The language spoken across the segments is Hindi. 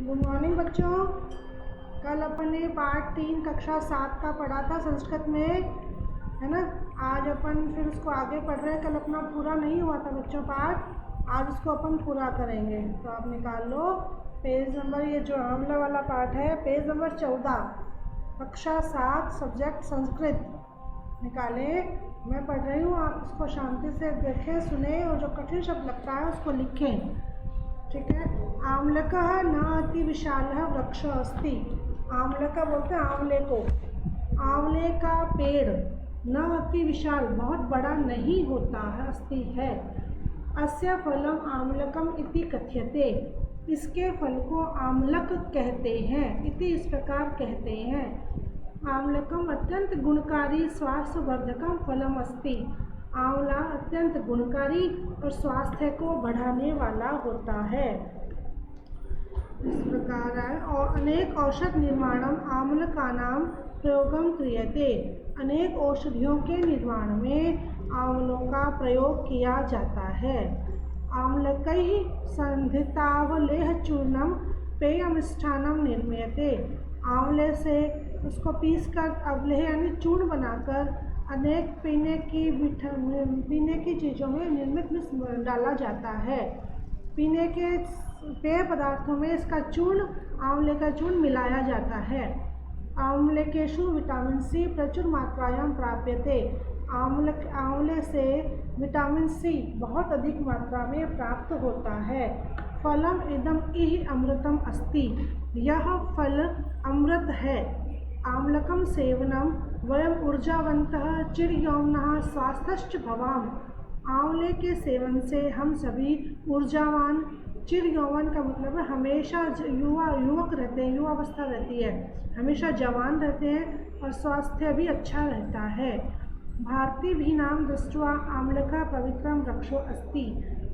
गुड मॉर्निंग बच्चों। कल अपन ने पाठ 3 कक्षा 7 का पढ़ा था संस्कृत में, है ना। आज अपन फिर उसको आगे पढ़ रहे हैं। कल अपना पूरा नहीं हुआ था बच्चों पाठ, आज उसको अपन पूरा करेंगे। तो आप निकाल लो पेज नंबर, ये जो आंवला वाला पाठ है पेज नंबर 14, कक्षा 7 सब्जेक्ट संस्कृत निकालें। मैं पढ़ रही हूँ, आप उसको शांति से देखें, सुने और जो कठिन शब्द लगता है उसको लिखें, ठीक है। आम्लकः न अति विशालः वृक्ष अस्ति। आम्लका बोलते हैं आंवले को। आंवले का पेड़ न अति विशाल, बहुत बड़ा नहीं होता है, अस्ति है। अस्य फलम आम्लकम इति कथ्यते। इसके फल को आम्लक कहते हैं। इति इस प्रकार कहते हैं। आम्लकम अत्यंत गुणकारी स्वास्थ्यवर्धकम फलम अस्ति। आंवला अत्यंत गुणकारी और स्वास्थ्य को बढ़ाने वाला होता है। इस प्रकार है। और अनेक औषध निर्माणम आम्लकानाम प्रयोगम क्रियते। अनेक औषधियों के निर्माण में आंवलों का प्रयोग किया जाता है। आम्लकैः संधितावलेह चूर्णम पेयमिष्ठानम निर्मीयते। आंवले से उसको पीसकर अवलेह यानी चूर्ण बनाकर अनेक पीने की चीज़ों में निर्मित में डाला जाता है। पीने के पेय पदार्थों में इसका चूर्ण, आंवले का चूर्ण मिलाया जाता है। आम्लकेषु विटामिन सी प्रचुर मात्रायां प्राप्यते। आंवले से विटामिन सी बहुत अधिक मात्रा में प्राप्त होता है। फलम इदम इह अमृतम अस्ति। यह फल अमृत है। आम्लकम सेवनम वयम ऊर्जावन्तः चिरयौवनः स्वस्थश्च भवाम। आंवले के सेवन से हम सभी ऊर्जावान, चिर यौवन का मतलब है हमेशा युवक रहते हैं, युवावस्था रहती है, हमेशा जवान रहते हैं और स्वास्थ्य भी अच्छा रहता है। भारतीय भी नाम दृष्ट्वा आम्लका पवित्रम वृक्षो अस्ति।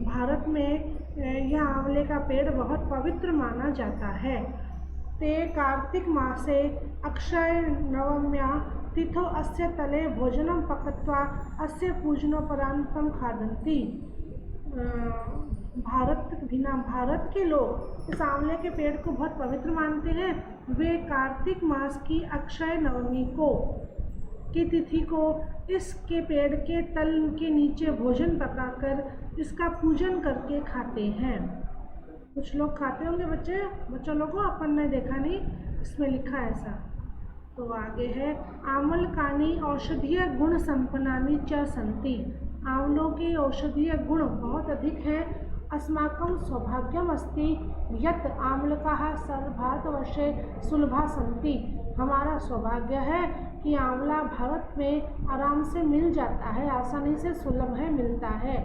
भारत में यह आंवले का पेड़ बहुत पवित्र माना जाता है। ते कार्तिक मासे अक्षय नवम्या तिथौ अस्य तले भोजनं पकत्वा अस्य पूजनोपरांतं खादन्ति। भारत के लोग इस आंवले के पेड़ को बहुत पवित्र मानते हैं। वे कार्तिक मास की अक्षय नवमी की तिथि को इसके पेड़ के तल के नीचे भोजन पकाकर इसका पूजन करके खाते हैं। कुछ लोग खाते होंगे बच्चों लोगों, अपन ने देखा नहीं, इसमें लिखा है ऐसा। तो आगे है आम्लकानि औषधीय गुण संपन्नानि च सन्ति। आंवलों के औषधीय गुण बहुत अधिक है। अस्माकं सौभाग्यम अस्ति यत् आम्लकाः भारतवर्षे सुलभा सन्ति। हमारा सौभाग्य है कि आंवला भारत में आराम से मिल जाता है, आसानी से सुलभ है, मिलता है।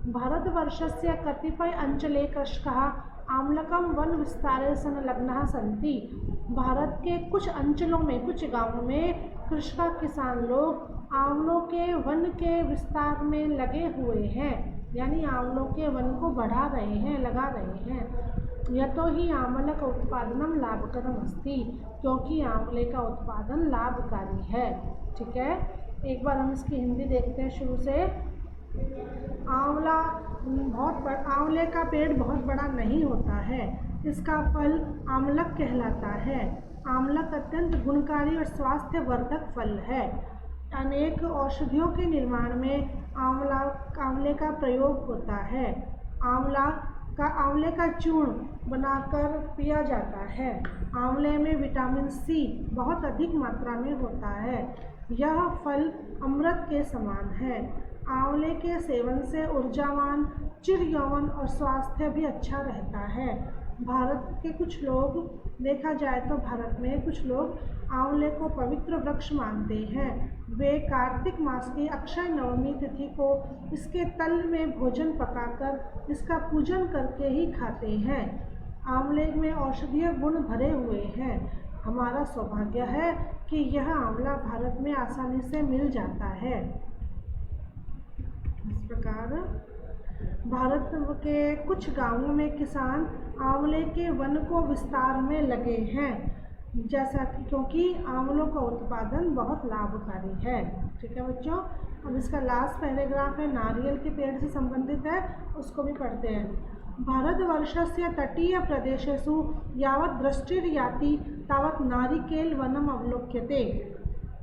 भारतवर्षस्य कतिपय अंचले कृषकाः आम्लकं वन विस्तारे संलग्नाः सन्ति। भारत के कुछ अंचलों में, कुछ गांवों में कृषक किसान लोग आंवलों के वन के विस्तार में लगे हुए हैं, यानी आंवलों के वन को बढ़ा रहे हैं, लगा रहे हैं। यतो ही आंवलक उत्पादनम लाभकरम अस्ति। क्योंकि आंवले का उत्पादन लाभकारी है। ठीक है, एक बार हम इसकी हिंदी देखते हैं शुरू से। आंवले का पेड़ बहुत बड़ा नहीं होता है। इसका फल आम्लक कहलाता है। आम्लक अत्यंत गुणकारी और स्वास्थ्यवर्धक फल है। अनेक औषधियों के निर्माण में आंवले का प्रयोग होता है। आंवले का चूर्ण बनाकर पिया जाता है। आंवले में विटामिन सी बहुत अधिक मात्रा में होता है। यह फल अमृत के समान है। आंवले के सेवन से ऊर्जावान, चिर यौवन और स्वास्थ्य भी अच्छा रहता है। भारत के कुछ लोग, देखा जाए तो भारत में कुछ लोग आंवले को पवित्र वृक्ष मानते हैं। वे कार्तिक मास की अक्षय नवमी तिथि को इसके तल में भोजन पकाकर इसका पूजन करके ही खाते हैं। आंवले में औषधीय गुण भरे हुए हैं। हमारा सौभाग्य है कि यह आंवला भारत में आसानी से मिल जाता है। इस प्रकार भारत के कुछ गांवों में किसान आंवले के वन को विस्तार में लगे हैं, जैसा कि क्योंकि आंवलों का उत्पादन बहुत लाभकारी है। ठीक है बच्चों, अब इसका लास्ट पैराग्राफ है, नारियल के पेड़ से संबंधित है, उसको भी पढ़ते हैं। भारतवर्षस्य तटीयप्रदेशेषु यावत् दृष्टिर्याति तावत् नारिकेलवनम् अवलोक्यते।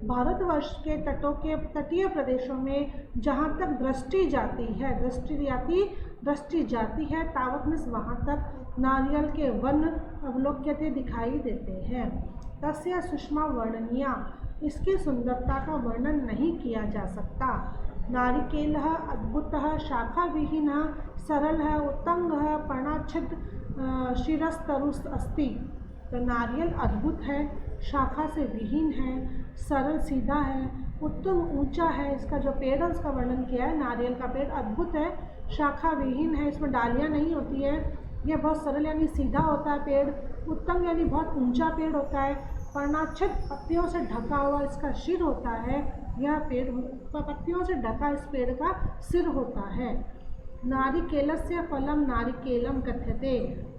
भारतवर्ष के तटों के तटीय प्रदेशों में जहाँ तक दृष्टि जाती है तावत मीन्स वहाँ तक नारियल के वन अवलोक्यते दिखाई देते हैं। तस्य सुषमा वर्णनीया, इसकी सुंदरता का वर्णन नहीं किया जा सकता। नारिकेलः अद्भुतः शाखा विहीनः सरलः उत्तंगः पर्णाच्छिद्र शिरस्तरुः अस्ति। तो नारियल अद्भुत है, शाखा से विहीन है, सरल सीधा है, उत्तम ऊंचा है। इसका जो पेड़ है उसका वर्णन किया है। नारियल का पेड़ अद्भुत है, शाखा विहीन है, इसमें डालियाँ नहीं होती है, यह बहुत सरल यानी सीधा होता है पेड़। उत्तम यानी बहुत ऊंचा पेड़ होता है। पर्णाच्छिद्र पत्तियों से ढका हुआ इसका सिर होता है। यह पेड़ पत्तियों से ढका इस पेड़ का सिर होता है। नारिकेलस्य फलम नारिकेलम कथ्यते,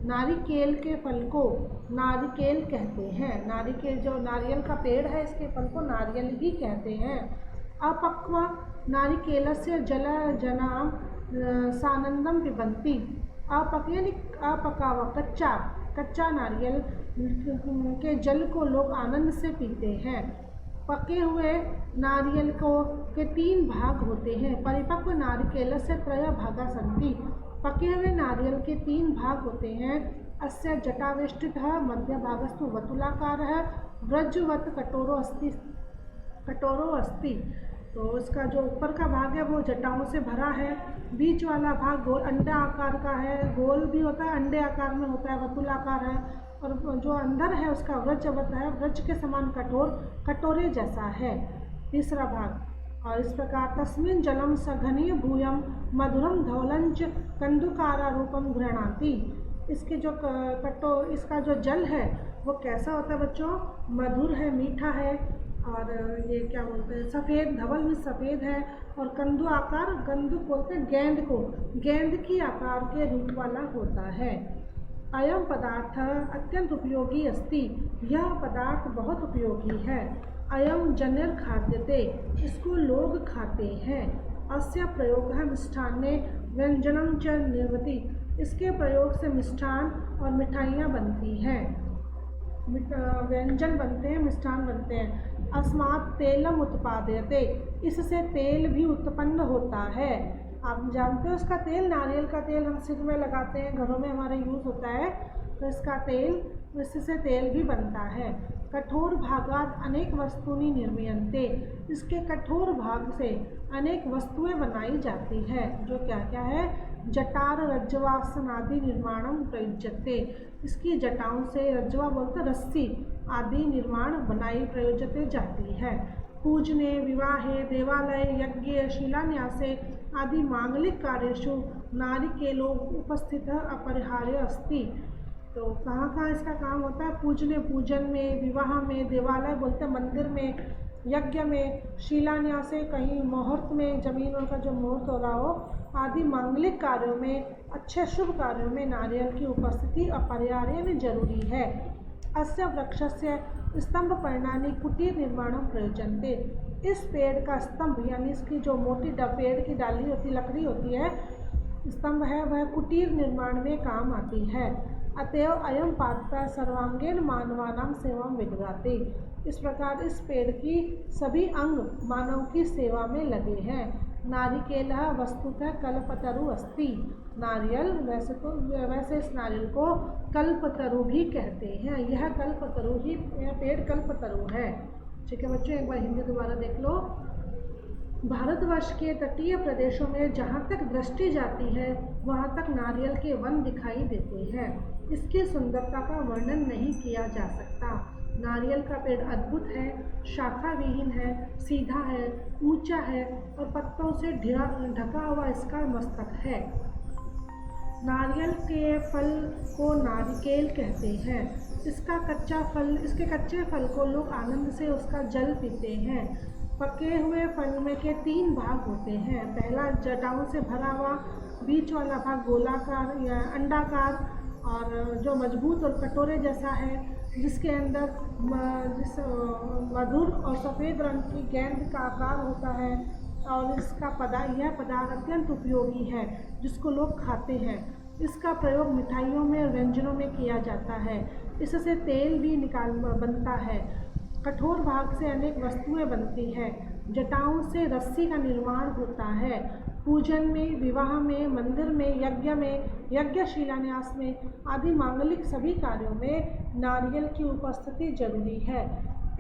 नारिकेल के फल को नारिकेल कहते हैं। नारिकेल जो नारियल का पेड़ है इसके फल को नारियल ही कहते हैं। अपक्व नारिकेलस्य जल जनाम सानंदम पिबंती, अपक यानी अपका हुआ कच्चा नारियल के जल को लोग आनंद से पीते हैं। पके हुए नारियल के 3 भाग होते हैं। परिपक्व नारिकेल से त्रय भागा सन्ति, पके हुए नारियल के 3 भाग होते हैं। अस्य जटावेष्टितः मध्य भागस्तु वतुलाकारः व्रजवत कटोरो अस्ति। तो इसका जो ऊपर का भाग है वो जटाओं से भरा है, बीच वाला भाग गोल अंडा आकार का है, गोल भी होता है, अंडे आकार में होता है, वतुलाकार है। और जो अंदर है उसका व्रजवत है, व्रज के समान कटोरे जैसा है। तीसरा भाग और इस प्रकार तस्मिन् जलम सघनीय भूयम मधुरम धौलंच कंदुकारा रूपम गृह्णाति। इसके जो इसका जो जल है वो कैसा होता है बच्चों? मधुर है, मीठा है, और ये क्या बोलते हैं सफ़ेद, धवल में सफ़ेद है, और कंदु आकार, कंदु बोलते हैं गेंद को, गेंद की आकार के रूप वाला होता है। अयम पदार्थ अत्यंत उपयोगी अस्ति, यह पदार्थ बहुत उपयोगी है। अयम जनिर खाद्यते, इसको लोग खाते हैं। अस्य प्रयोग मिष्ठान्ने व्यंजनम च निर्वति, इसके प्रयोग से मिष्ठान और मिठाइयाँ बनती हैं, व्यंजन बनते हैं, मिष्ठान बनते हैं। अस्मात् तेलम उत्पाद्यते, इससे तेल भी उत्पन्न होता है। आप जानते हो इसका तेल, नारियल का तेल हम सिर में लगाते हैं, घरों में हमारे यूज़ होता है, तो इसका तेल, इससे तेल भी बनता है। कठोर भागात अनेक वस्तुनि निर्मीयन्ते, इसके कठोर भाग से अनेक वस्तुएं बनाई जाती है। जो क्या क्या है? जटार रज्जवासन आदि निर्माणम प्रयुज्यते, इसकी जटाओं से, रज्जवा बोलते रस्सी आदि निर्माण बनाई प्रयोज्यते जाती है। पूजने, विवाहे, देवालय, यज्ञ, शिलान्यासे आदि मांगलिक कार्येषु नारिकेलो उपस्थितः अपरिहार्य अस्ति। तो कहाँ कहाँ इसका काम होता है? पूजने, पूजन में, विवाह में, देवालय बोलते हैं मंदिर में, यज्ञ में, शिलान्यासे कहीं मुहूर्त में, जमीन का जो मुहूर्त हो रहा हो, आदि मांगलिक कार्यों में, अच्छे शुभ कार्यों में नारियल की उपस्थिति अपरिहार्य में जरूरी है। अस्य वृक्षस्य स्तंभ पर्णानि कुटीर निर्माणम प्रयोजनते, इस पेड़ का स्तंभ यानी इसकी जो मोटी पेड़ की डाली होती, लकड़ी होती है, स्तंभ है, वह कुटीर निर्माण में काम आती है। अतएव अयम पात्र सर्वांगेण मानवानां सेवां विदधाति, इस प्रकार इस पेड़ की सभी अंग मानव की सेवा में लगे हैं। नारिकेलः वस्तुतः कल्पतरु अस्ति, नारियल वैसे इस नारियल को कल्पतरु भी कहते हैं। यह कल्पतरु ही, यह पेड़ कल्पतरु है। ठीक है बच्चों, एक बार हिंदी दोबारा देख लो। भारतवर्ष के तटीय प्रदेशों में जहाँ तक दृष्टि जाती है वहाँ तक नारियल के वन दिखाई देते हैं। इसकी सुंदरता का वर्णन नहीं किया जा सकता। नारियल का पेड़ अद्भुत है, शाखा विहीन है, सीधा है, ऊंचा है, और पत्तों से ढका हुआ इसका मस्तक है। नारियल के फल को नारिकेल कहते हैं। इसके कच्चे फल को लोग आनंद से उसका जल पीते हैं। पके हुए फल में के 3 भाग होते हैं। पहला जटाओं से भरा हुआ, बीच वाला भाग गोलाकार या अंडाकार, और जो मजबूत और कटोरे जैसा है, जिसके अंदर मधुर और सफ़ेद रंग की गेंद का आकार होता है। और इसका यह पदार्थ अत्यंत उपयोगी है, जिसको लोग खाते हैं। इसका प्रयोग मिठाइयों में और व्यंजनों में किया जाता है। इससे तेल भी बनता है। कठोर भाग से अनेक वस्तुएं बनती हैं। जटाओं से रस्सी का निर्माण होता है। पूजन में, विवाह में, मंदिर में, यज्ञ शिलान्यास में आदि मांगलिक सभी कार्यों में नारियल की उपस्थिति जरूरी है।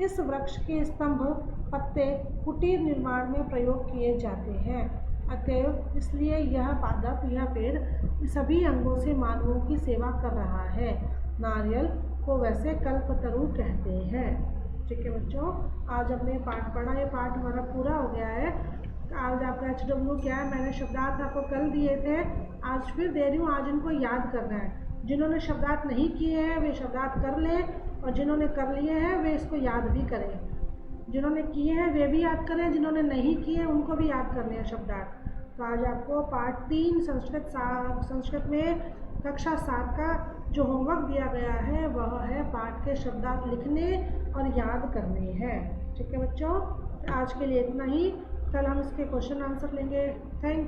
इस वृक्ष के स्तंभ, पत्ते कुटीर निर्माण में प्रयोग किए जाते हैं। अतएव इसलिए यह पादप, यह पेड़ सभी अंगों से मानवों की सेवा कर रहा है। नारियल को वैसे कल्पतरु कहते हैं। ठीक है बच्चों, आज हमने पाठ पढ़ा, ये पाठ हमारा पूरा हो गया है। आज आपका HW क्या है, मैंने शब्दार्थ आपको कल दिए थे, आज फिर दे रही हूँ। आज इनको याद करना है। जिन्होंने शब्दार्थ नहीं किए हैं वे शब्दार्थ कर लें, और जिन्होंने कर लिए हैं वे इसको याद भी करें। जिन्होंने किए हैं वे भी याद करें, जिन्होंने नहीं किए उनको भी याद करने हैं शब्दार्थ। तो आज आपको पाठ 3 संस्कृत में कक्षा 7 का जो होमवर्क दिया गया है वह है पाठ के शब्दार्थ लिखने और याद करने हैं। ठीक है बच्चों, आज के लिए इतना ही। कल हम इसके क्वेश्चन आंसर लेंगे। थैंक